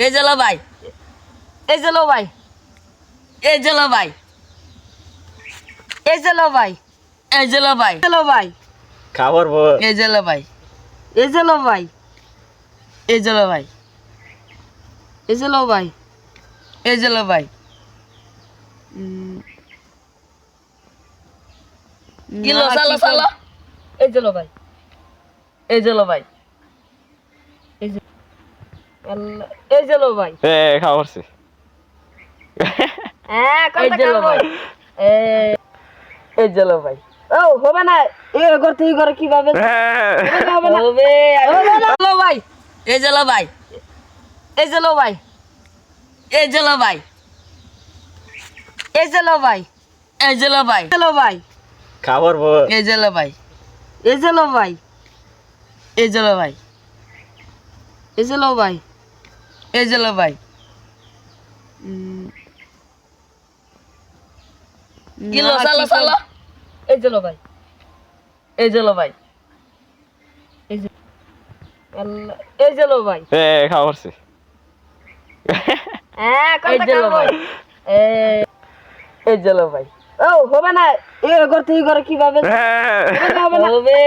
এই যে লো ভাই, এই যে লো ভাই, এই যে লো ভাই, এই যে লো ভাই, এই যে লো ভাই, লো ভাই, খাবার বল এই যে লো ভাই, এই যে লো ভাই, এই যে লো ভাই, এই যে লো ভাই, এই যে লো ভাই, কিলো সালো সালো, এই যে লো ভাই, এই যে লো ভাই, এই যে আল্লাহ, এই যে লো ভাই, খাবারছে হ্যাঁ এই যে লো ভাই, এই যে লো ভাই, ও হবে না এ করতে ই করে কিভাবে হবে না হবে লো ভাই, এই যে লো ভাই, এই যে লো ভাই, এই যে লো ভাই, এই যে লো ভাই, এই যে লো ভাই, লো ভাই, খাবার বল এই যে লো ভাই, এই যে লো ভাই, এই যে লো ভাই, এই যে লো ভাই, এই যে লো ভাই, কিলো সালো সালো, এই যে লো ভাই, এই যে লো ভাই, এই যে আল্লাহ, এই যে লো ভাই, খাবারছে হ্যাঁ এই যে লো ভাই, এই যে লো ভাই, ও হবে না এ করতে ই করে কিভাবে হবে না হবে